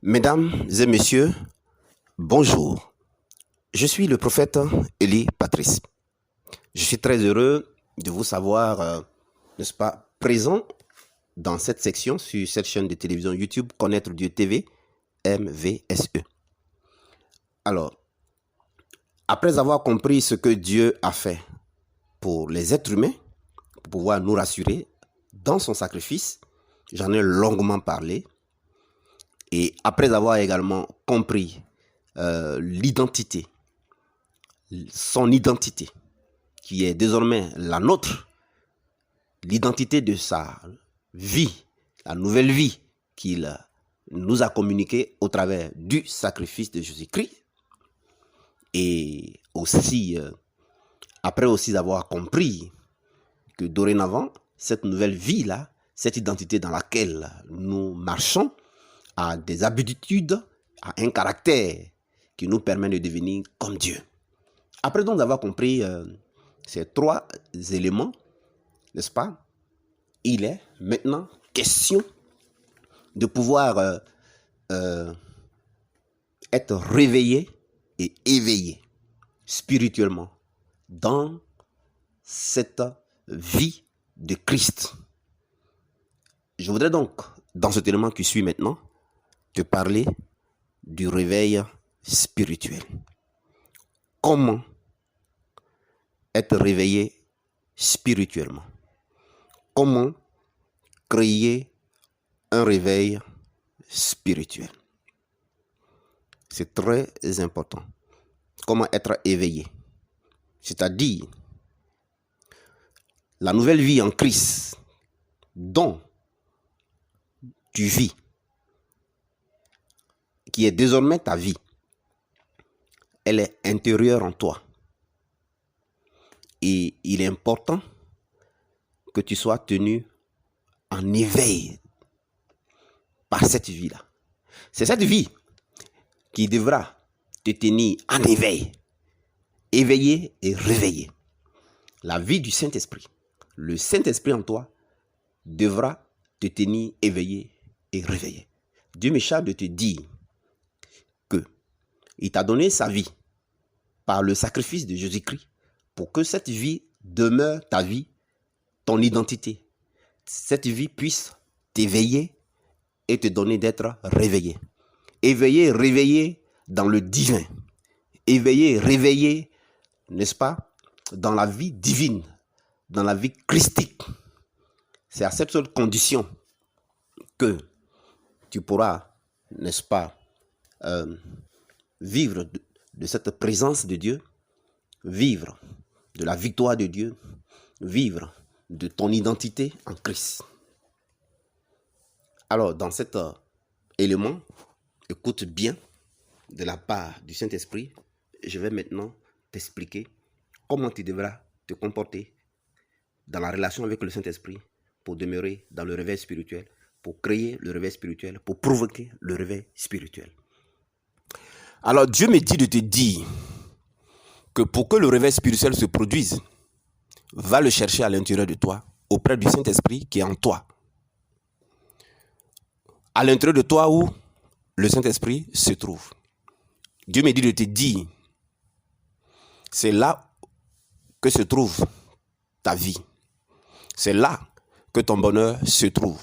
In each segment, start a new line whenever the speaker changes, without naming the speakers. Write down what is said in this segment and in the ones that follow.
Mesdames et messieurs, bonjour. Je suis le prophète Élie Patrice. Je suis très heureux de vous savoir, n'est-ce pas, présent dans cette section sur cette chaîne de télévision YouTube Connaître Dieu TV, MVSE. Alors, après avoir compris ce que Dieu a fait pour les êtres humains, pour pouvoir nous rassurer dans son sacrifice, j'en ai longuement parlé. Et après avoir également compris l'identité, son identité, qui est désormais la nôtre, l'identité de sa vie, la nouvelle vie qu'il nous a communiquée au travers du sacrifice de Jésus-Christ, et aussi, après aussi avoir compris que dorénavant, cette nouvelle vie-là, cette identité dans laquelle nous marchons, a des habitudes, a un caractère qui nous permet de devenir comme Dieu. Après donc d'avoir compris ces trois éléments, n'est-ce pas, il est maintenant question de pouvoir être réveillé et éveillé spirituellement dans cette vie de Christ. Je voudrais donc, dans cet élément qui suit maintenant, te parler du réveil spirituel. Comment être réveillé spirituellement? Comment créer un réveil spirituel? C'est très important. Comment être éveillé? C'est-à-dire la nouvelle vie en Christ dont tu vis, qui est désormais ta vie, elle est intérieure en toi. Et il est important que tu sois tenu en éveil par cette vie-là. C'est cette vie qui devra te tenir en éveil, éveillé et réveillé. La vie du Saint-Esprit, le Saint-Esprit en toi devra te tenir éveillé et réveillé. Dieu me charge de te dire qu'il t'a donné sa vie par le sacrifice de Jésus-Christ pour que cette vie demeure ta vie, ton identité. Cette vie puisse t'éveiller et te donner d'être réveillé. Éveillé, réveillé dans le divin. Éveillé, réveillé, n'est-ce pas, dans la vie divine, dans la vie christique. C'est à cette seule condition que tu pourras, n'est-ce pas, vivre de cette présence de Dieu, vivre de la victoire de Dieu, vivre de ton identité en Christ. Alors, dans cet élément, écoute bien de la part du Saint-Esprit, je vais maintenant t'expliquer comment tu devras te comporter dans la relation avec le Saint-Esprit pour demeurer dans le réveil spirituel, pour créer le réveil spirituel, pour provoquer le réveil spirituel. Alors, Dieu me dit de te dire que pour que le réveil spirituel se produise, va le chercher à l'intérieur de toi, auprès du Saint-Esprit qui est en toi. À l'intérieur de toi où le Saint-Esprit se trouve. Dieu me dit de te dire, c'est là que se trouve ta vie. C'est là que ton bonheur se trouve.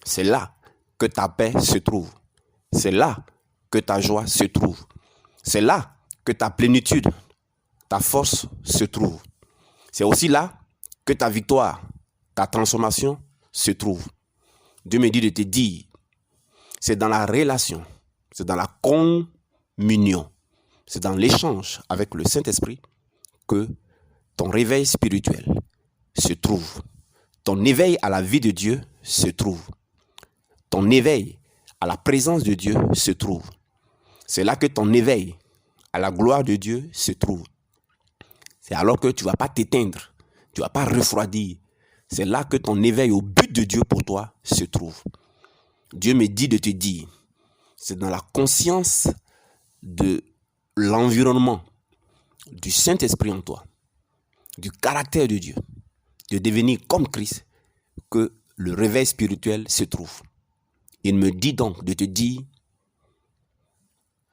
C'est là que ta paix se trouve. C'est là que ta joie se trouve. C'est là que ta plénitude, ta force se trouve. C'est aussi là que ta victoire, ta transformation se trouve. Dieu me dit de te dire, c'est dans la relation, c'est dans la communion, c'est dans l'échange avec le Saint-Esprit que ton réveil spirituel se trouve. Ton éveil à la vie de Dieu se trouve. Ton éveil à la présence de Dieu se trouve. C'est là que ton éveil à la gloire de Dieu se trouve. C'est alors que tu ne vas pas t'éteindre, tu ne vas pas refroidir. C'est là que ton éveil au but de Dieu pour toi se trouve. Dieu me dit de te dire, c'est dans la conscience de l'environnement du Saint-Esprit en toi, du caractère de Dieu, de devenir comme Christ, que le réveil spirituel se trouve. Il me dit donc de te dire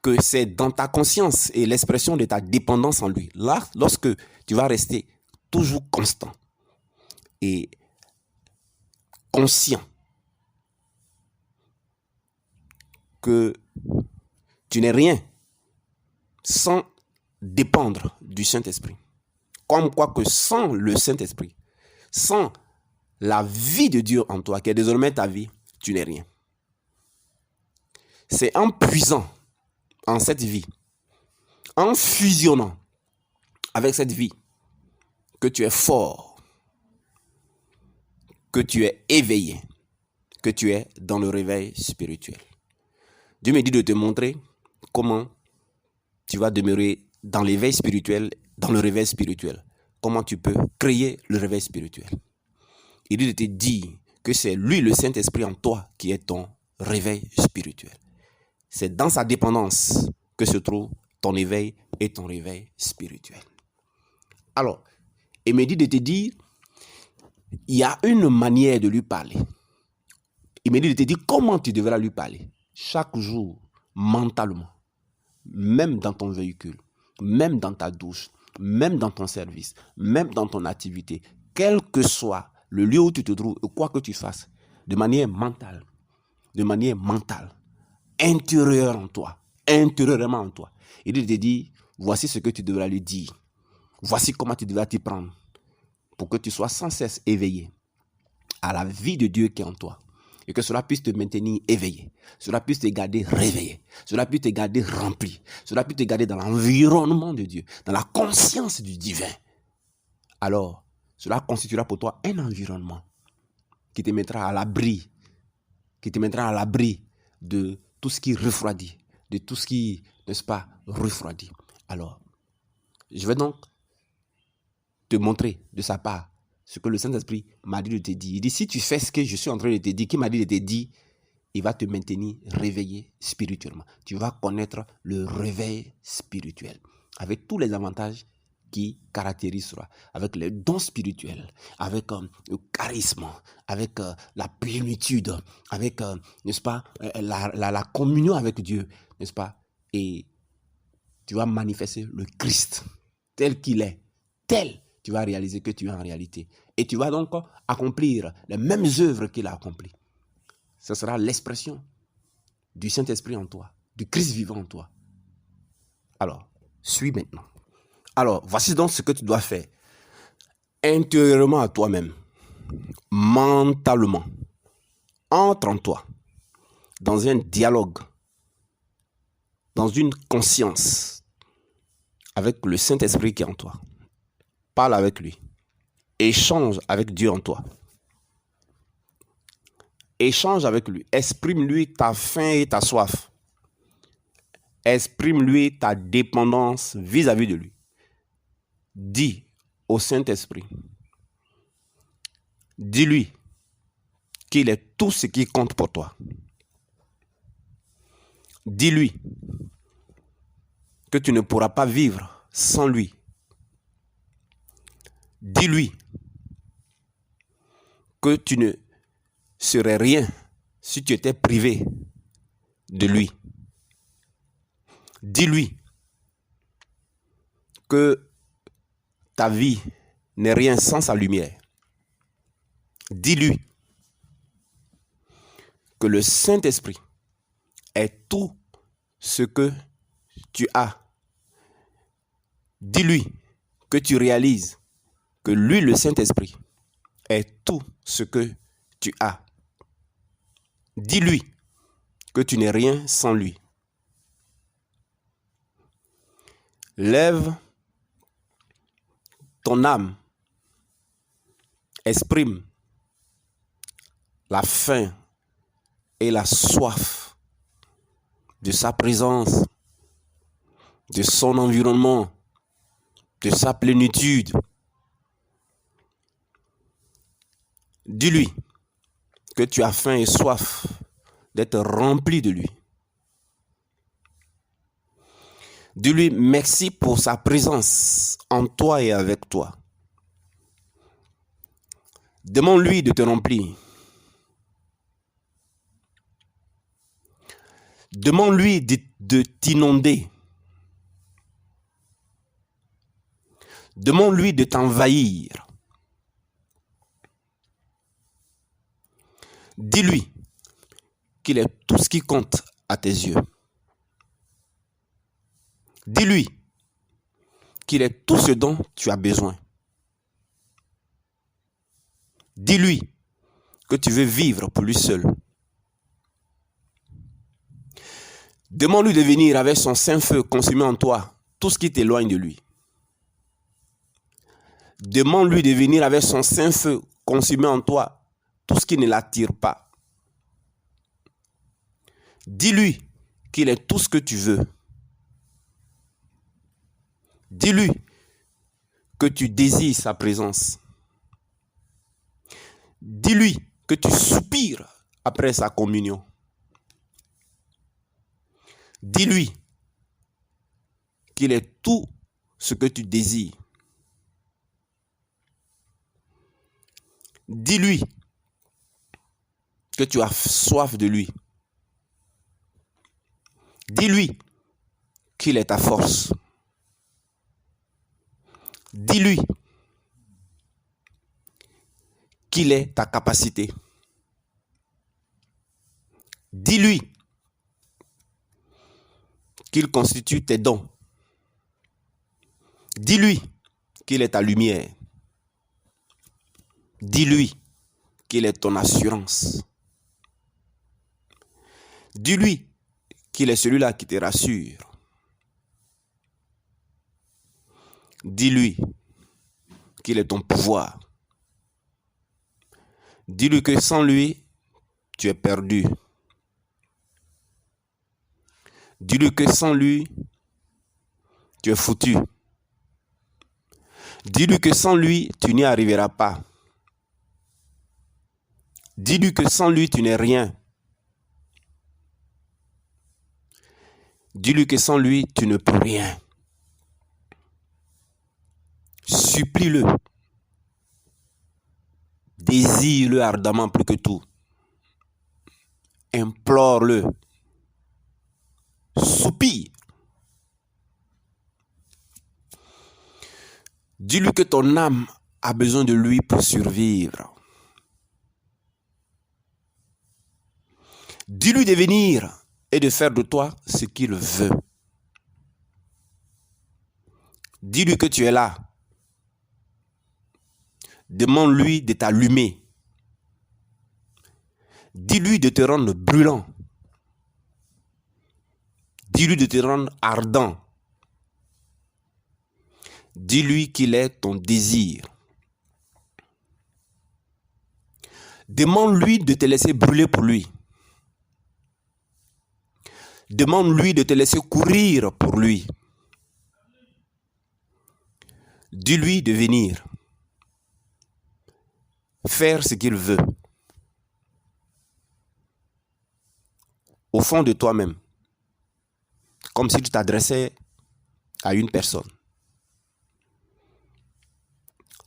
que c'est dans ta conscience et l'expression de ta dépendance en lui. Là, lorsque tu vas rester toujours constant et conscient que tu n'es rien sans dépendre du Saint-Esprit. Comme quoi que sans le Saint-Esprit, sans la vie de Dieu en toi, qui est désormais ta vie, tu n'es rien. C'est en puisant en cette vie, en fusionnant avec cette vie, que tu es fort, que tu es éveillé, que tu es dans le réveil spirituel. Dieu me dit de te montrer comment tu vas demeurer dans l'éveil spirituel, dans le réveil spirituel. Comment tu peux créer le réveil spirituel. Il dit de te dire que c'est lui, le Saint-Esprit en toi, qui est ton réveil spirituel. C'est dans sa dépendance que se trouve ton éveil et ton réveil spirituel. Alors, il me dit de te dire, il y a une manière de lui parler. Il me dit de te dire comment tu devras lui parler. Chaque jour, mentalement, même dans ton véhicule, même dans ta douche, même dans ton service, même dans ton activité, quel que soit le lieu où tu te trouves, quoi que tu fasses, de manière mentale, intérieure en toi, intérieurement en toi. Il te dit, voici ce que tu devras lui dire. Voici comment tu devras t'y prendre pour que tu sois sans cesse éveillé à la vie de Dieu qui est en toi. Et que cela puisse te maintenir éveillé. Cela puisse te garder réveillé. Cela puisse te garder rempli. Cela puisse te garder dans l'environnement de Dieu, dans la conscience du divin. Alors, cela constituera pour toi un environnement qui te mettra à l'abri, de tout ce qui refroidit, de tout ce qui, n'est-ce pas, refroidit. Alors, je vais donc te montrer de sa part ce que le Saint-Esprit m'a dit de te dire. Il dit, si tu fais ce que je suis en train de te dire, qui m'a dit de te dire, il va te maintenir réveillé spirituellement. Tu vas connaître le réveil spirituel avec tous les avantages qui caractérisent cela, avec les dons spirituels, avec le charisme, avec la plénitude, avec, n'est-ce pas, la communion avec Dieu, n'est-ce pas? Et tu vas manifester le Christ tel qu'il est, tel tu vas réaliser que tu es en réalité. Et tu vas donc accomplir les mêmes œuvres qu'il a accomplies. Ce sera l'expression du Saint-Esprit en toi, du Christ vivant en toi. Alors, suis maintenant. Alors, voici donc ce que tu dois faire. Intérieurement à toi-même, mentalement, entre en toi, dans un dialogue, dans une conscience avec le Saint-Esprit qui est en toi. Parle avec lui. Échange avec Dieu en toi. Échange avec lui. Exprime-lui ta faim et ta soif. Exprime-lui ta dépendance vis-à-vis de lui. Dis au Saint-Esprit. Dis-lui qu'il est tout ce qui compte pour toi. Dis-lui que tu ne pourras pas vivre sans lui. Dis-lui que tu ne serais rien si tu étais privé de lui. Dis-lui que ta vie n'est rien sans sa lumière. Dis-lui que le Saint-Esprit est tout ce que tu as. Dis-lui que tu réalises que lui, le Saint-Esprit, est tout ce que tu as. Dis-lui que tu n'es rien sans lui. Lève ton âme, exprime la faim et la soif de sa présence, de son environnement, de sa plénitude. Dis-lui que tu as faim et soif d'être rempli de lui. Dis-lui merci pour sa présence en toi et avec toi. Demande-lui de te remplir. Demande-lui de t'inonder. Demande-lui de t'envahir. Dis-lui qu'il est tout ce qui compte à tes yeux. Dis-lui qu'il est tout ce dont tu as besoin. Dis-lui que tu veux vivre pour lui seul. Demande-lui de venir avec son saint-feu consumer en toi tout ce qui t'éloigne de lui. Demande-lui de venir avec son saint-feu consumer en toi tout ce qui ne l'attire pas. Dis-lui qu'il est tout ce que tu veux. Dis-lui que tu désires sa présence. Dis-lui que tu soupires après sa communion. Dis-lui qu'il est tout ce que tu désires. Dis-lui que tu as soif de lui. Dis-lui qu'il est ta force. Dis-lui qu'il est ta capacité. Dis-lui qu'il constitue tes dons. Dis-lui qu'il est ta lumière. Dis-lui qu'il est ton assurance. Dis-lui qu'il est celui-là qui te rassure. Dis-lui qu'il est ton pouvoir. Dis-lui que sans lui, tu es perdu. Dis-lui que sans lui, tu es foutu. Dis-lui que sans lui, tu n'y arriveras pas. Dis-lui que sans lui, tu n'es rien. Dis-lui que sans lui, tu ne peux rien. Supplie-le. Désire-le ardemment plus que tout. Implore-le. Soupire. Dis-lui que ton âme a besoin de lui pour survivre. Dis-lui de venir et de faire de toi ce qu'il veut. Dis-lui que tu es là. Demande-lui de t'allumer. Dis-lui de te rendre brûlant. Dis-lui de te rendre ardent. Dis-lui qu'il est ton désir. Demande-lui de te laisser brûler pour lui. Demande-lui de te laisser courir pour lui. Dis-lui de venir faire ce qu'il veut. Au fond de toi-même. Comme si tu t'adressais à une personne.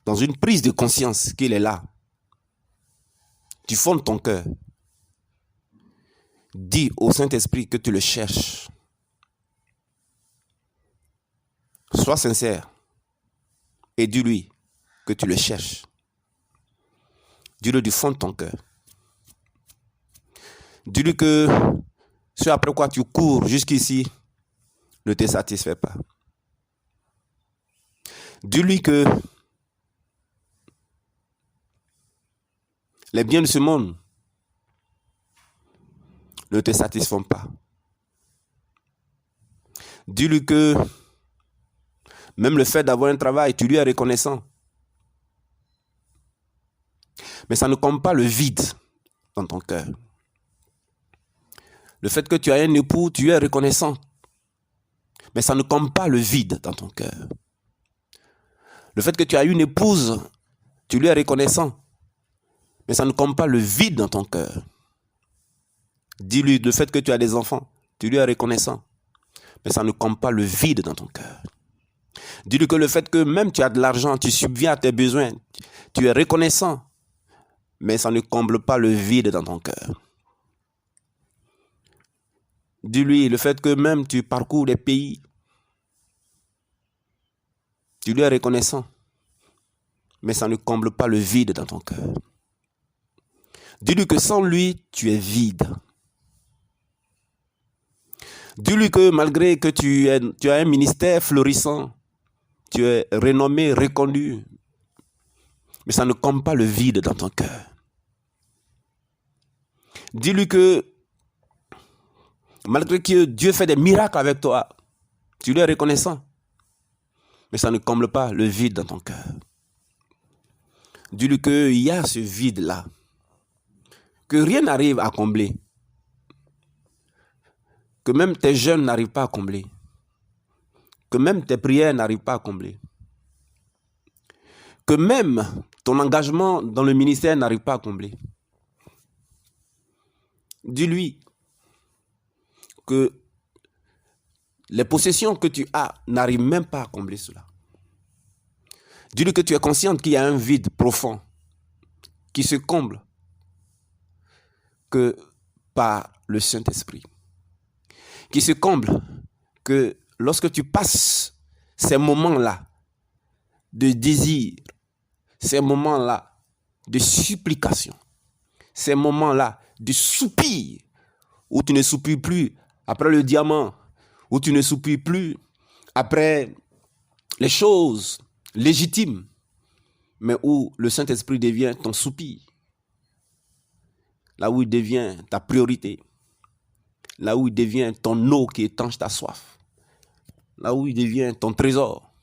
Dans une prise de conscience qu'il est là. Du fond de ton cœur. Dis au Saint-Esprit que tu le cherches. Sois sincère. Et dis-lui que tu le cherches. Dis-le du fond de ton cœur. Dis-lui que ce après quoi tu cours jusqu'ici ne te satisfait pas. Dis-lui que les biens de ce monde ne te satisfont pas. Dis-lui que même le fait d'avoir un travail, tu lui es reconnaissant. Mais ça ne comble pas le vide dans ton cœur. Le fait que tu as un époux, tu lui es reconnaissant. Mais ça ne comble pas le vide dans ton cœur. Le fait que tu as une épouse, tu lui es reconnaissant. Mais ça ne comble pas le vide dans ton cœur. Dis-lui, le fait que tu as des enfants, tu lui es reconnaissant. Mais ça ne comble pas le vide dans ton cœur. Dis-lui que le fait que même tu as de l'argent, tu subviens à tes besoins, tu es reconnaissant. Mais ça ne comble pas le vide dans ton cœur. Dis-lui le fait que même tu parcours des pays, tu lui es reconnaissant, mais ça ne comble pas le vide dans ton cœur. Dis-lui que sans lui, tu es vide. Dis-lui que malgré que tu as un ministère florissant, tu es renommé, reconnu, mais ça ne comble pas le vide dans ton cœur. Dis-lui que malgré que Dieu fait des miracles avec toi, tu lui es reconnaissant, mais ça ne comble pas le vide dans ton cœur. Dis-lui qu'il y a ce vide-là, que rien n'arrive à combler, que même tes jeûnes n'arrivent pas à combler, que même tes prières n'arrivent pas à combler, que même ton engagement dans le ministère n'arrive pas à combler. Dis-lui que les possessions que tu as n'arrivent même pas à combler cela. Dis-lui que tu es consciente qu'il y a un vide profond qui se comble que par le Saint-Esprit. Qui se comble que lorsque tu passes ces moments-là de désir, ces moments-là de supplication, ces moments-là de soupir, où tu ne soupires plus après le diamant, où tu ne soupires plus après les choses légitimes, mais où le Saint-Esprit devient ton soupir, là où il devient ta priorité, là où il devient ton eau qui étanche ta soif, là où il devient ton trésor,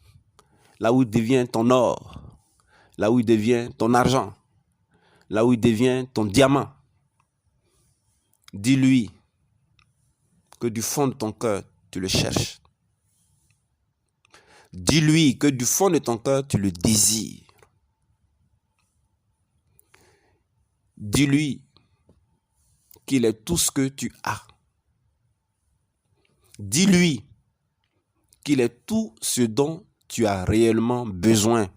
là où il devient ton or, là où il devient ton argent, là où il devient ton diamant. Dis-lui que du fond de ton cœur, tu le cherches. Dis-lui que du fond de ton cœur, tu le désires. Dis-lui qu'il est tout ce que tu as. Dis-lui qu'il est tout ce dont tu as réellement besoin.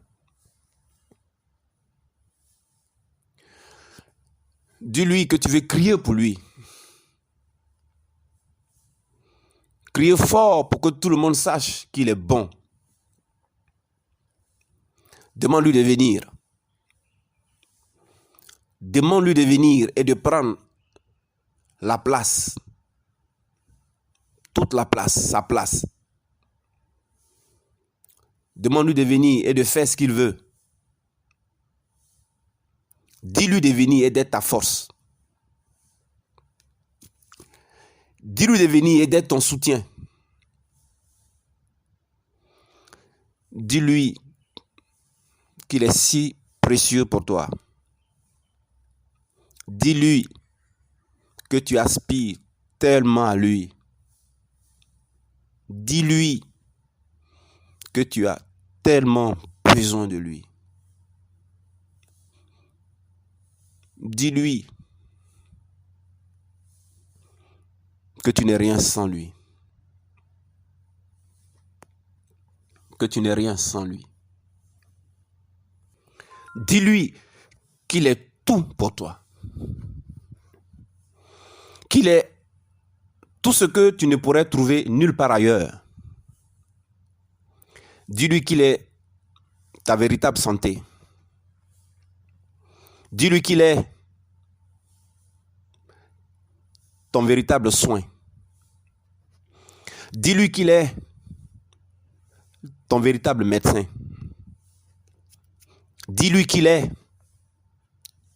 Dis-lui que tu veux crier pour lui. Crier fort pour que tout le monde sache qu'il est bon. Demande-lui de venir. Demande-lui de venir et de prendre la place. Toute la place, sa place. Demande-lui de venir et de faire ce qu'il veut. Dis-lui de venir et d'être ta force. Dis-lui de venir et d'être ton soutien. Dis-lui qu'il est si précieux pour toi. Dis-lui que tu aspires tellement à lui. Dis-lui que tu as tellement besoin de lui. Dis-lui que tu n'es rien sans lui. Que tu n'es rien sans lui. Dis-lui qu'il est tout pour toi. Qu'il est tout ce que tu ne pourrais trouver nulle part ailleurs. Dis-lui qu'il est ta véritable santé. Dis-lui qu'il est ton véritable soin. Dis-lui qu'il est ton véritable médecin. Dis-lui qu'il est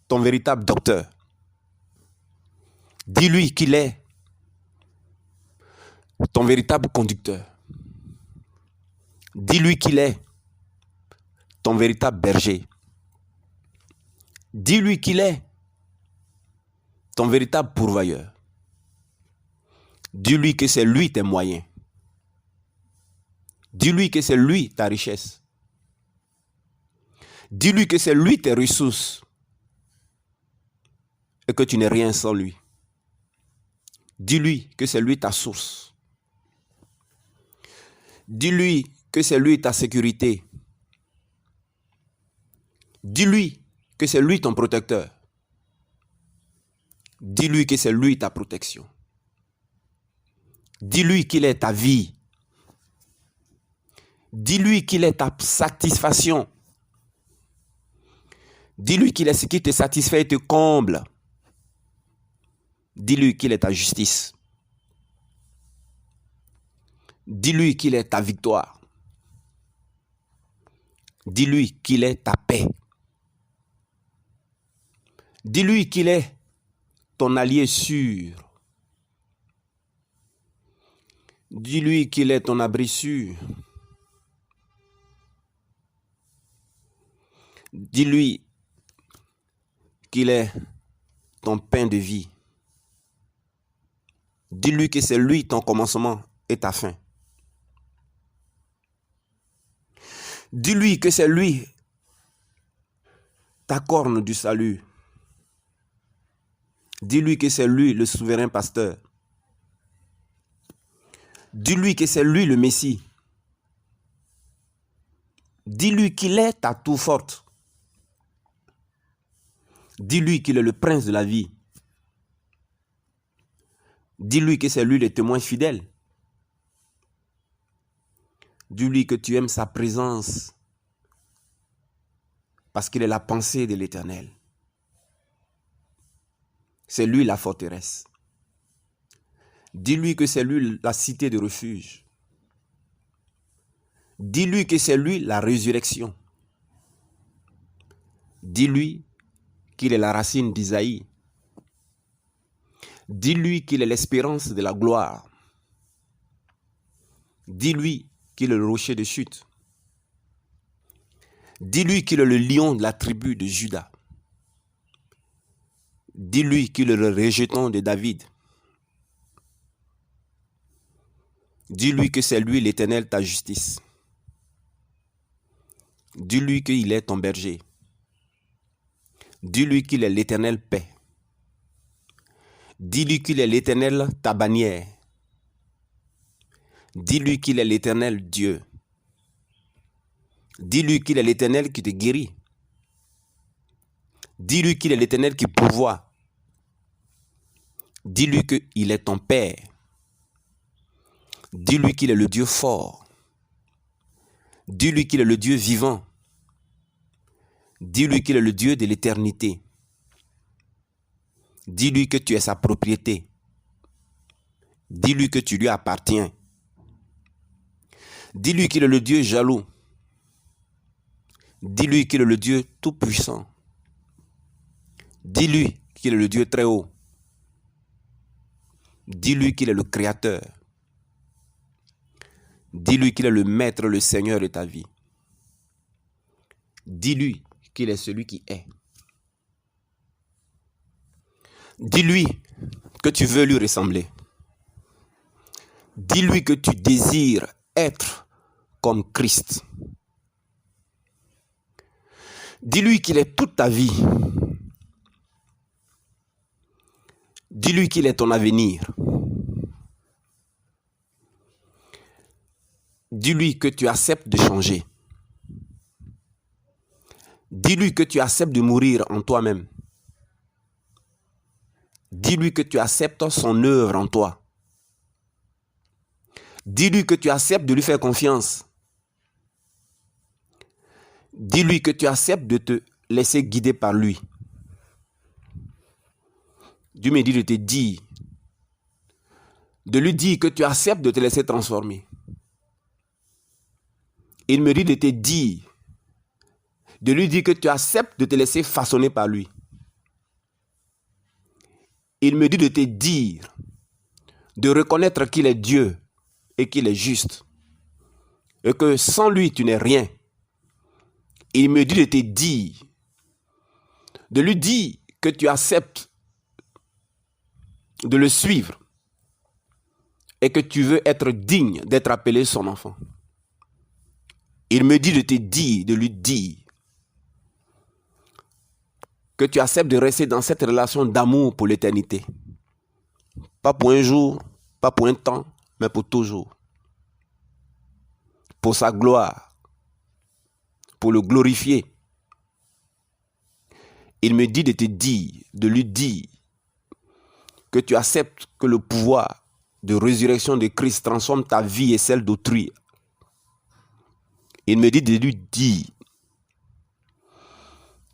ton véritable docteur. Dis-lui qu'il est ton véritable conducteur. Dis-lui qu'il est ton véritable berger. Dis-lui qu'il est ton véritable pourvoyeur. Dis-lui que c'est lui tes moyens. Dis-lui que c'est lui ta richesse. Dis-lui que c'est lui tes ressources et que tu n'es rien sans lui. Dis-lui que c'est lui ta source. Dis-lui que c'est lui ta sécurité. Dis-lui que c'est lui ton protecteur. Dis-lui que c'est lui ta protection. Dis-lui qu'il est ta vie. Dis-lui qu'il est ta satisfaction. Dis-lui qu'il est ce qui te satisfait et te comble. Dis-lui qu'il est ta justice. Dis-lui qu'il est ta victoire. Dis-lui qu'il est ta paix. Dis-lui qu'il est ton allié sûr. Dis-lui qu'il est ton abri sûr. Dis-lui qu'il est ton pain de vie. Dis-lui que c'est lui ton commencement et ta fin. Dis-lui que c'est lui ta corne du salut. Dis-lui que c'est lui le souverain pasteur. Dis-lui que c'est lui le Messie. Dis-lui qu'il est ta tour forte. Dis-lui qu'il est le prince de la vie. Dis-lui que c'est lui le témoin fidèle. Dis-lui que tu aimes sa présence parce qu'il est la pensée de l'Éternel. C'est lui la forteresse. Dis-lui que c'est lui la cité de refuge. Dis-lui que c'est lui la résurrection. Dis-lui qu'il est la racine d'Isaïe. Dis-lui qu'il est l'espérance de la gloire. Dis-lui qu'il est le rocher de chute. Dis-lui qu'il est le lion de la tribu de Juda. Dis-lui qu'il est le rejeton de David. Dis-lui que c'est lui l'Éternel ta justice. Dis-lui qu'il est ton berger. Dis-lui qu'il est l'Éternel paix. Dis-lui qu'il est l'Éternel ta bannière. Dis-lui qu'il est l'Éternel Dieu. Dis-lui qu'il est l'Éternel qui te guérit. Dis-lui qu'il est l'Éternel qui pourvoit. Dis-lui qu'il est ton Père. Dis-lui qu'il est le Dieu fort. Dis-lui qu'il est le Dieu vivant. Dis-lui qu'il est le Dieu de l'éternité. Dis-lui que tu es sa propriété. Dis-lui que tu lui appartiens. Dis-lui qu'il est le Dieu jaloux. Dis-lui qu'il est le Dieu tout-puissant. Dis-lui qu'il est le Dieu très haut. Dis-lui qu'il est le Créateur. Dis-lui qu'il est le Maître, le Seigneur de ta vie. Dis-lui qu'il est celui qui est. Dis-lui que tu veux lui ressembler. Dis-lui que tu désires être comme Christ. Dis-lui qu'il est toute ta vie. Dis-lui qu'il est ton avenir. Dis-lui que tu acceptes de changer. Dis-lui que tu acceptes de mourir en toi-même. Dis-lui que tu acceptes son œuvre en toi. Dis-lui que tu acceptes de lui faire confiance. Dis-lui que tu acceptes de te laisser guider par lui. Dieu me dit de te dire, de lui dire que tu acceptes de te laisser transformer. Il me dit de te dire, de lui dire que tu acceptes de te laisser façonner par lui. Il me dit de te dire, de reconnaître qu'il est Dieu et qu'il est juste. Et que sans lui, tu n'es rien. Il me dit de te dire, de lui dire que tu acceptes de le suivre et que tu veux être digne d'être appelé son enfant. Il me dit de te dire, de lui dire que tu acceptes de rester dans cette relation d'amour pour l'éternité. Pas pour un jour, pas pour un temps, mais pour toujours. Pour sa gloire, pour le glorifier. Il me dit de te dire, de lui dire que tu acceptes que le pouvoir de résurrection de Christ transforme ta vie et celle d'autrui, il me dit de lui dire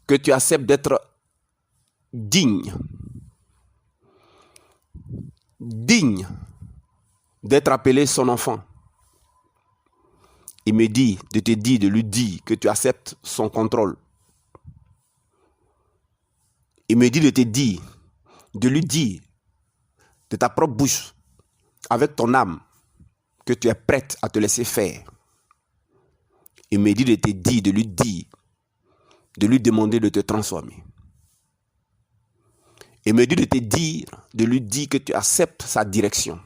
que tu acceptes d'être digne d'être appelé son enfant. Il me dit de te dire, de lui dire que tu acceptes son contrôle. Il me dit de te dire, de lui dire de ta propre bouche, avec ton âme, que tu es prête à te laisser faire. Il me dit de te dire, de lui dire, de lui demander de te transformer. Il me dit de te dire, de lui dire que tu acceptes sa direction,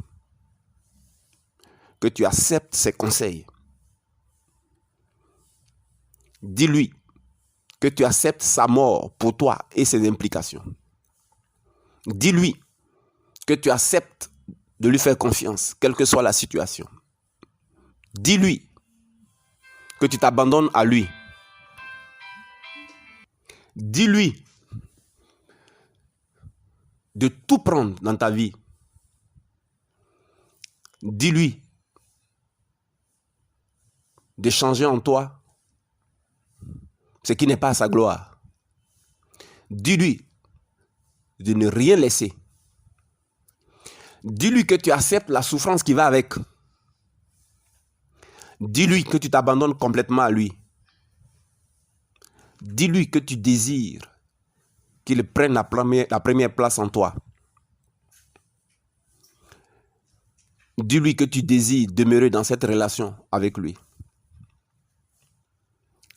que tu acceptes ses conseils. Dis-lui que tu acceptes sa mort pour toi et ses implications. Dis-lui que tu acceptes de lui faire confiance, quelle que soit la situation. Dis-lui que tu t'abandonnes à lui. Dis-lui de tout prendre dans ta vie. Dis-lui de changer en toi ce qui n'est pas à sa gloire. Dis-lui de ne rien laisser. Dis-lui que tu acceptes la souffrance qui va avec. Dis-lui que tu t'abandonnes complètement à lui. Dis-lui que tu désires qu'il prenne la première place en toi. Dis-lui que tu désires demeurer dans cette relation avec lui.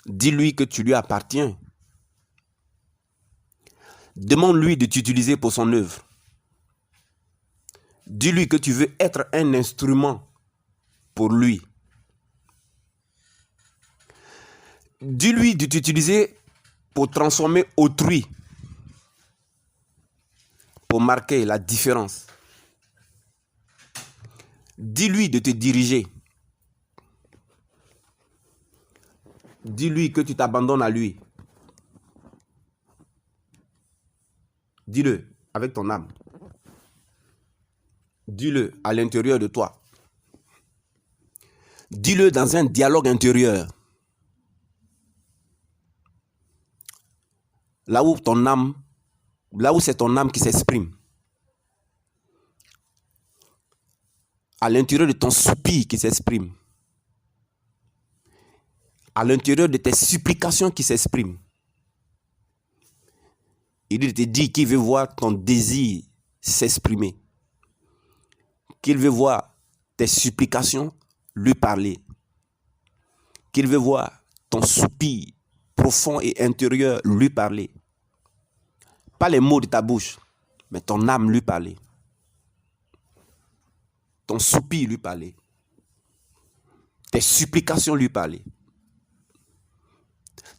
Dis-lui que tu lui appartiens. Demande-lui de t'utiliser pour son œuvre. Dis-lui que tu veux être un instrument pour lui. Dis-lui de t'utiliser pour transformer autrui, pour marquer la différence. Dis-lui de te diriger. Dis-lui que tu t'abandonnes à lui. Dis-le avec ton âme. Dis-le à l'intérieur de toi. Dis-le dans un dialogue intérieur. Là où c'est ton âme qui s'exprime. À l'intérieur de ton soupir qui s'exprime. À l'intérieur de tes supplications qui s'expriment. Il te dit qu'il veut voir ton désir s'exprimer. Qu'il veut voir tes supplications lui parler. Qu'il veut voir ton soupir profond et intérieur lui parler. Pas les mots de ta bouche, mais ton âme lui parler. Ton soupir lui parler. Tes supplications lui parler.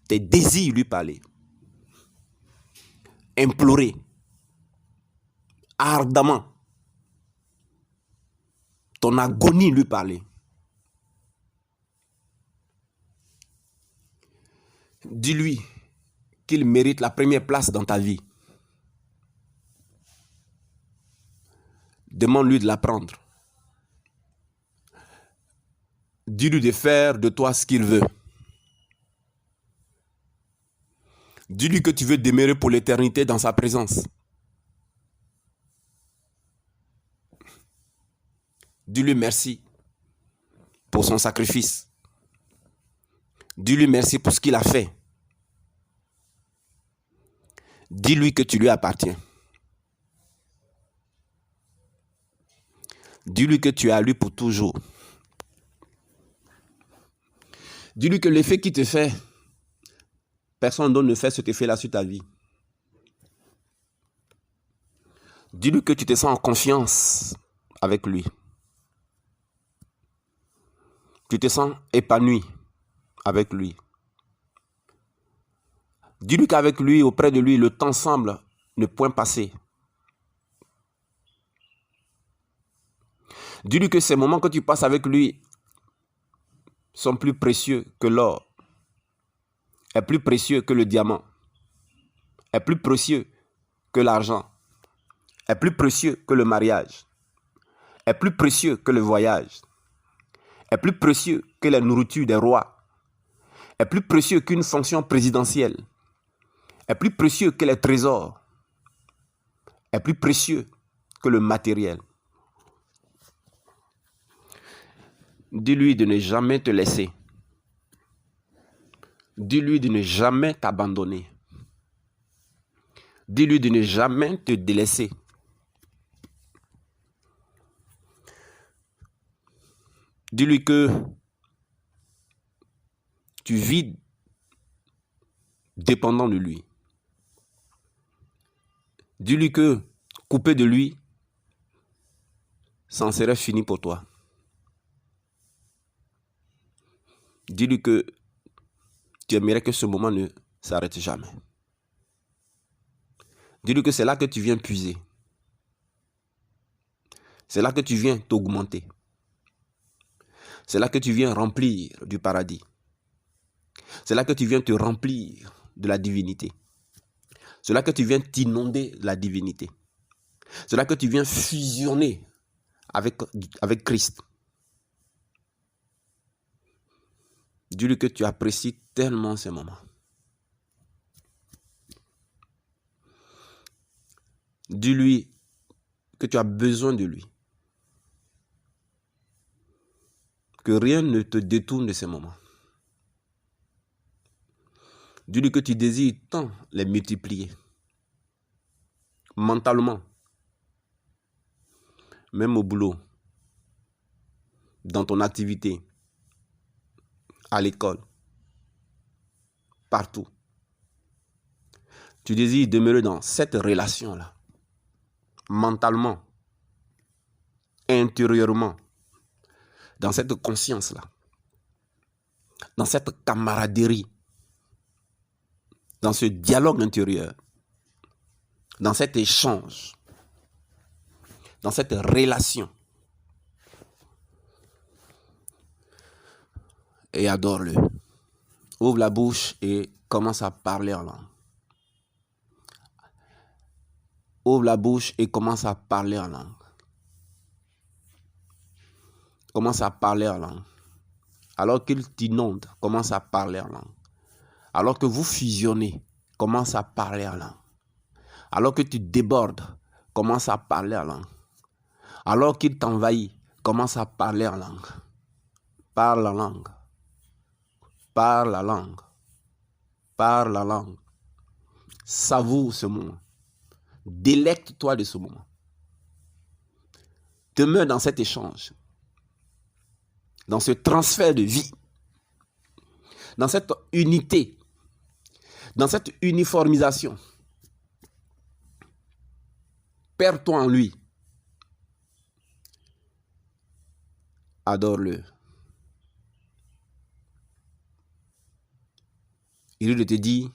Tes désirs lui parler. Implorer ardemment. Ton agonie lui parler. Dis-lui qu'il mérite la première place dans ta vie. Demande-lui de la prendre. Dis-lui de faire de toi ce qu'il veut. Dis-lui que tu veux demeurer pour l'éternité dans sa présence. Dis-lui merci pour son sacrifice. Dis-lui merci pour ce qu'il a fait. Dis-lui que tu lui appartiens. Dis-lui que tu es à lui pour toujours. Dis-lui que l'effet qu'il te fait, personne d'autre ne fait cet effet-là sur ta vie. Dis-lui que tu te sens en confiance avec lui. Tu te sens épanoui avec lui. Dis-lui qu'avec lui, auprès de lui, le temps semble ne point passer. Dis-lui que ces moments que tu passes avec lui sont plus précieux que l'or, est plus précieux que le diamant, est plus précieux que l'argent, est plus précieux que le mariage, est plus précieux que le voyage, est plus précieux que la nourriture des rois, est plus précieux qu'une fonction présidentielle, est plus précieux que les trésors, est plus précieux que le matériel. Dis-lui de ne jamais te laisser. Dis-lui de ne jamais t'abandonner. Dis-lui de ne jamais te délaisser. Dis-lui que tu vis dépendant de lui. Dis-lui que coupé de lui, ça en serait fini pour toi. Dis-lui que tu aimerais que ce moment ne s'arrête jamais. Dis-lui que c'est là que tu viens puiser. C'est là que tu viens t'augmenter. C'est là que tu viens remplir du paradis. C'est là que tu viens te remplir de la divinité. C'est là que tu viens t'inonder de la divinité. C'est là que tu viens fusionner avec Christ. Dis-lui que tu apprécies tellement ces moments. Dis-lui que tu as besoin de lui. Que rien ne te détourne de ces moments. Dis-lui que tu désires tant les multiplier. Mentalement. Même au boulot. Dans ton activité. À l'école. Partout. Tu désires demeurer dans cette relation-là. Mentalement. Intérieurement. Dans cette conscience-là. Dans cette camaraderie. Dans ce dialogue intérieur. Dans cet échange. Dans cette relation. Et adore-le. Ouvre la bouche et commence à parler en langue. Ouvre la bouche et commence à parler en langue. Commence à parler en langue. Alors qu'il t'inonde, commence à parler en langue. Alors que vous fusionnez, commence à parler en langue. Alors que tu débordes, commence à parler en langue. Alors qu'il t'envahit, commence à parler en langue. Parle en langue. Parle la langue. Parle la langue. Savoure ce moment. Délecte-toi de ce moment. Demeure dans cet échange. Dans ce transfert de vie. Dans cette unité. Dans cette uniformisation. Perds-toi en lui. Adore-le. Il te dit,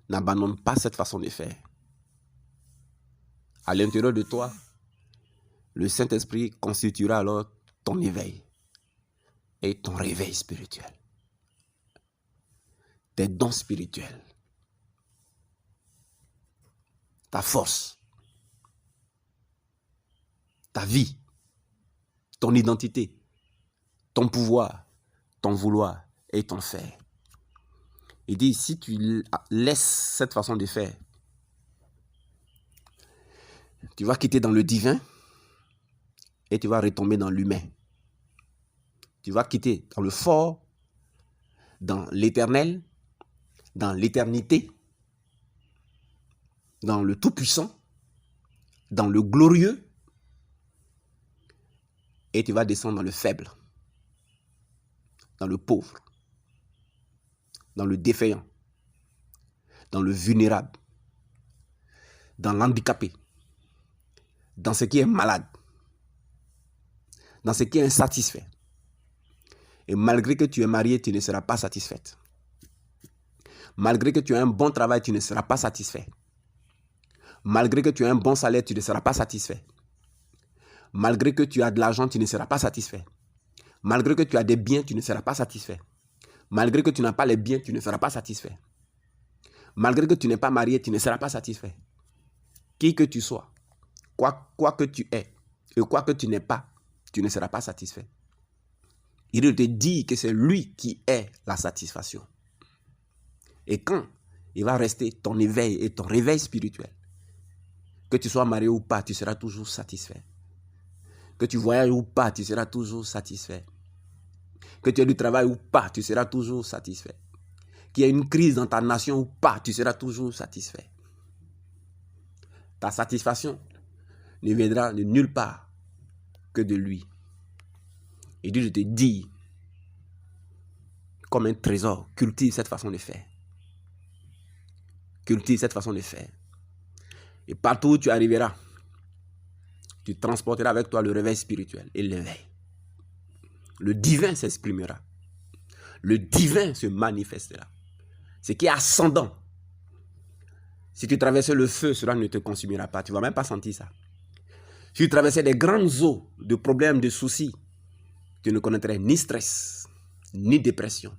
n'abandonne pas cette façon de faire. À l'intérieur de toi, le Saint-Esprit constituera alors ton éveil et ton réveil spirituel. Tes dons spirituels. Ta force. Ta vie. Ton identité. Ton pouvoir. Ton vouloir et ton faire. Il dit, si tu laisses cette façon de faire, tu vas quitter dans le divin et tu vas retomber dans l'humain. Tu vas quitter dans le fort, dans l'éternel, dans l'éternité, dans le tout-puissant, dans le glorieux, et tu vas descendre dans le faible, dans le pauvre, dans le défaillant, dans le vulnérable, dans l'handicapé, dans ce qui est malade, dans ce qui est insatisfait. Et malgré que tu es marié, tu ne seras pas satisfaite. Malgré que tu as un bon travail, tu ne seras pas satisfait. Malgré que tu as un bon salaire, tu ne seras pas satisfait. Malgré que tu as de l'argent, tu ne seras pas satisfait. Malgré que tu as des biens, tu ne seras pas satisfait. Malgré que tu n'as pas les biens, tu ne seras pas satisfait. Malgré que tu n'es pas marié, tu ne seras pas satisfait. Qui que tu sois, quoi que tu aies, Et quoi que tu n'aies pas, tu ne seras pas satisfait. Il te dit que c'est lui qui est la satisfaction. Et quand il va rester ton éveil et ton réveil spirituel, que tu sois marié ou pas, tu seras toujours satisfait. Que tu voyages ou pas, tu seras toujours satisfait. Que tu aies du travail ou pas, tu seras toujours satisfait. Qu'il y ait une crise dans ta nation ou pas, tu seras toujours satisfait. Ta satisfaction ne viendra de nulle part que de lui. Et Dieu te dit, comme un trésor, cultive cette façon de faire. Cultive cette façon de faire. Et partout où tu arriveras, tu transporteras avec toi le réveil spirituel et l'éveil. Le divin s'exprimera. Le divin se manifestera. Ce qui est ascendant. Si tu traversais le feu, cela ne te consumera pas. Tu ne vas même pas sentir ça. Si tu traversais des grandes eaux de problèmes, de soucis, tu ne connaîtrais ni stress, ni dépression.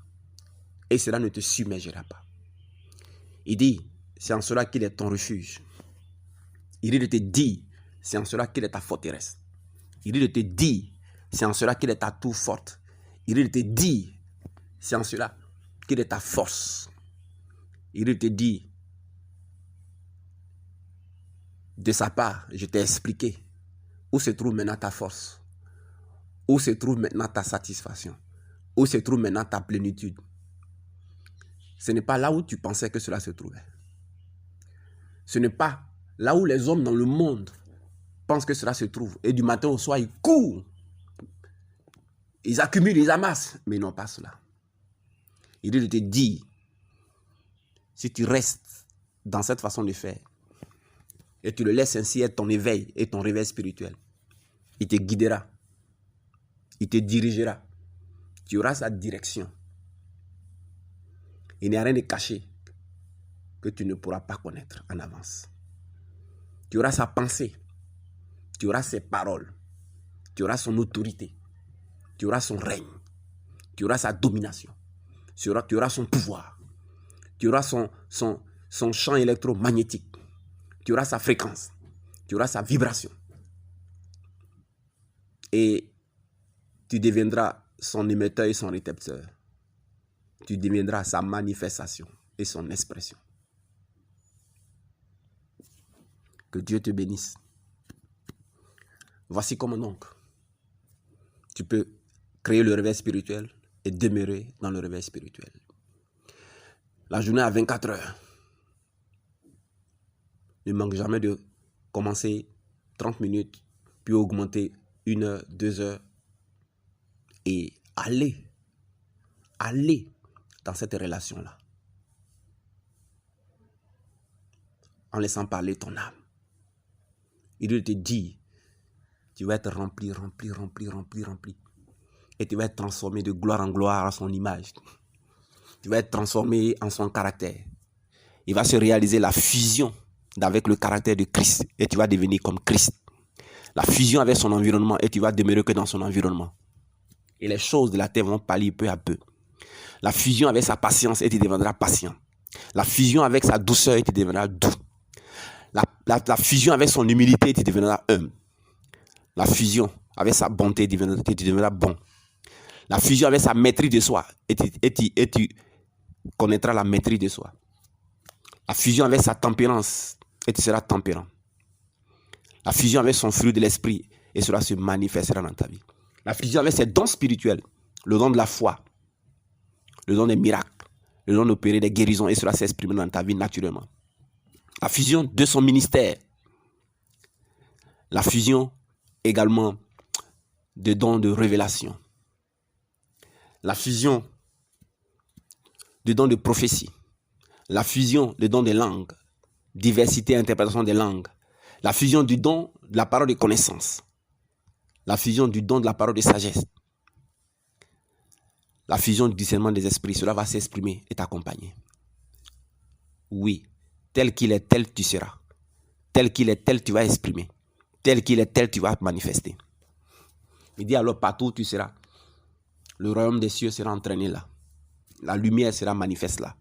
Et cela ne te submergera pas. Il dit, c'est en cela qu'il est ton refuge. Il dit de te dire, c'est en cela qu'il est ta forteresse. Il dit de te dire, c'est en cela qu'il est ta tour forte. Il dit de te dire, c'est en cela qu'il est ta force. Il dit de te dire, de sa part, je t'ai expliqué où se trouve maintenant ta force, où se trouve maintenant ta satisfaction, où se trouve maintenant ta plénitude. Ce n'est pas là où tu pensais que cela se trouvait. Ce n'est pas là où les hommes dans le monde pensent que cela se trouve. Et du matin au soir, ils courent. Ils accumulent, ils amassent. Mais ils n'ont pas cela. Il dit de te dire, si tu restes dans cette façon de faire, et tu le laisses ainsi être ton éveil et ton réveil spirituel, il te guidera. Il te dirigera. Tu auras sa direction. Il n'y a rien de caché que tu ne pourras pas connaître en avance. Tu auras sa pensée. Tu auras ses paroles. Tu auras son autorité. Tu auras son règne. Tu auras sa domination. Tu auras son pouvoir. Tu auras son champ électromagnétique. Tu auras sa fréquence. Tu auras sa vibration. Et tu deviendras son émetteur et son récepteur. Tu deviendras sa manifestation et son expression. Que Dieu te bénisse. Voici comment donc tu peux créer le réveil spirituel et demeurer dans le réveil spirituel. La journée a 24 heures. Ne manque jamais de commencer 30 minutes, puis augmenter 1 heure, 2 heures et aller dans cette relation-là. En laissant parler ton âme. Il te dit, tu vas être rempli. Et tu vas être transformé de gloire en gloire à son image. Tu vas être transformé en son caractère. Il va se réaliser la fusion avec le caractère de Christ. Et tu vas devenir comme Christ. La fusion avec son environnement et tu vas demeurer que dans son environnement. Et les choses de la terre vont pâlir peu à peu. La fusion avec sa patience et tu deviendras patient. La fusion avec sa douceur et tu deviendras doux. La fusion avec son humilité et tu deviendras humble. La fusion avec sa bonté et tu deviendras bon. La fusion avec sa maîtrise de soi et tu connaîtras la maîtrise de soi. La fusion avec sa tempérance et tu seras tempérant. La fusion avec son fruit de l'esprit et cela se manifestera dans ta vie. La fusion avec ses dons spirituels, le don de la foi, le don des miracles, le don d'opérer des guérisons et cela s'exprime dans ta vie naturellement. La fusion de son ministère, la fusion également de dons de révélation, la fusion de dons de prophétie, la fusion de dons de langue, diversité et interprétation des langues, la fusion du don de la parole de connaissance, la fusion du don de la parole de sagesse, la fusion du discernement des esprits, cela va s'exprimer et t'accompagner. Oui, tel qu'il est, tel tu seras. Tel qu'il est, tel tu vas exprimer. Tel qu'il est, tel tu vas manifester. Il dit alors partout où tu seras, le royaume des cieux sera entraîné là. La lumière sera manifeste là.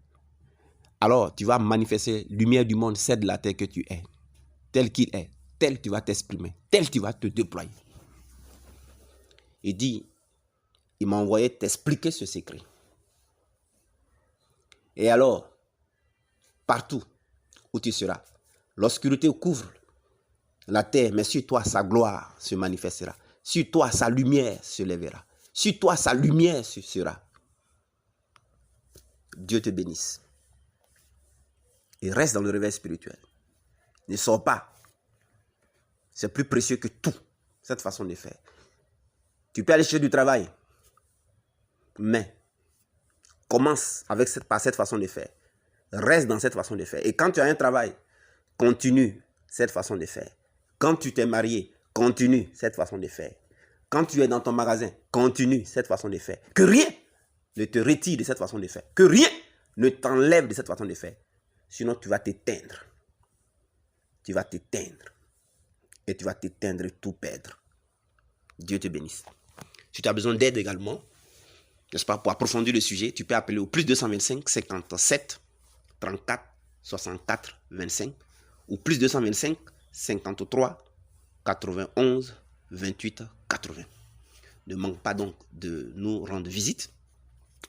Alors tu vas manifester lumière du monde, c'est de la terre que tu es. Tel qu'il est, tel tu vas t'exprimer, tel tu vas te déployer. Il dit, il m'a envoyé t'expliquer ce secret. Et alors, partout où tu seras, l'obscurité couvre la terre, mais sur toi, sa gloire se manifestera. Sur toi, sa lumière se lèvera. Sur toi, sa lumière sera. Dieu te bénisse. Et reste dans le réveil spirituel. Ne sors pas. C'est plus précieux que tout, cette façon de faire. Tu peux aller chercher du travail, mais commence par cette façon de faire. Reste dans cette façon de faire. Et quand tu as un travail, continue cette façon de faire. Quand tu t'es marié, continue cette façon de faire. Quand tu es dans ton magasin, continue cette façon de faire. Que rien ne te retire de cette façon de faire. Que rien ne t'enlève de cette façon de faire. Sinon, tu vas t'éteindre. Tu vas t'éteindre. Et tu vas t'éteindre et tout perdre. Dieu te bénisse. Si tu as besoin d'aide également, n'est-ce pas, pour approfondir le sujet, tu peux appeler au plus 225 57 34 64 25 ou plus 225 53 91 28 80. Ne manque pas donc de nous rendre visite,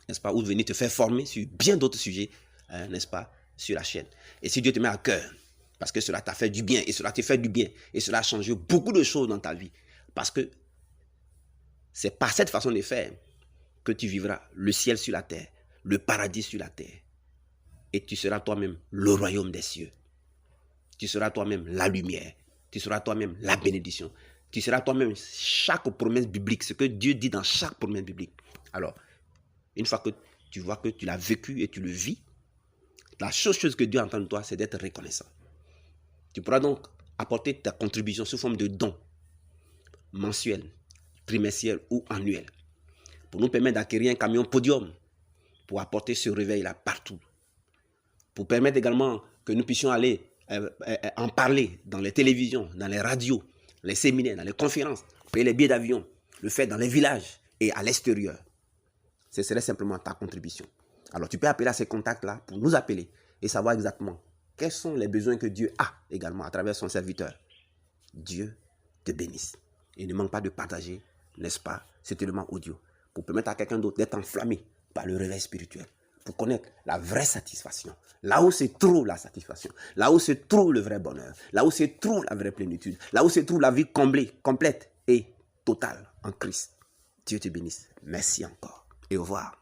n'est-ce pas, ou de venir te faire former sur bien d'autres sujets, n'est-ce pas, sur la chaîne. Et si Dieu te met à cœur, parce que cela t'a fait du bien, et cela t'a fait du bien, et cela a changé beaucoup de choses dans ta vie, parce que c'est par cette façon de faire que tu vivras le ciel sur la terre, le paradis sur la terre, et tu seras toi-même le royaume des cieux. Tu seras toi-même la lumière, tu seras toi-même la bénédiction, tu seras toi-même chaque promesse biblique, ce que Dieu dit dans chaque promesse biblique. Alors, une fois que tu vois que tu l'as vécu et tu le vis, la chose que Dieu attend de toi, c'est d'être reconnaissant. Tu pourras donc apporter ta contribution sous forme de dons mensuels, trimestriels ou annuels, pour nous permettre d'acquérir un camion podium, pour apporter ce réveil-là partout, pour permettre également que nous puissions aller en parler dans les télévisions, dans les radios, les séminaires, dans les conférences, payer les billets d'avion, le faire dans les villages et à l'extérieur. Ce serait simplement ta contribution. Alors tu peux appeler à ces contacts-là pour nous appeler et savoir exactement quels sont les besoins que Dieu a également à travers son serviteur. Dieu te bénisse. Et ne manque pas de partager, n'est-ce pas, cet élément audio pour permettre à quelqu'un d'autre d'être enflammé par le réveil spirituel, pour connaître la vraie satisfaction, là où se trouve la satisfaction, là où se trouve le vrai bonheur, là où se trouve la vraie plénitude, là où se trouve la vie comblée, complète et totale en Christ. Dieu te bénisse. Merci encore et au revoir.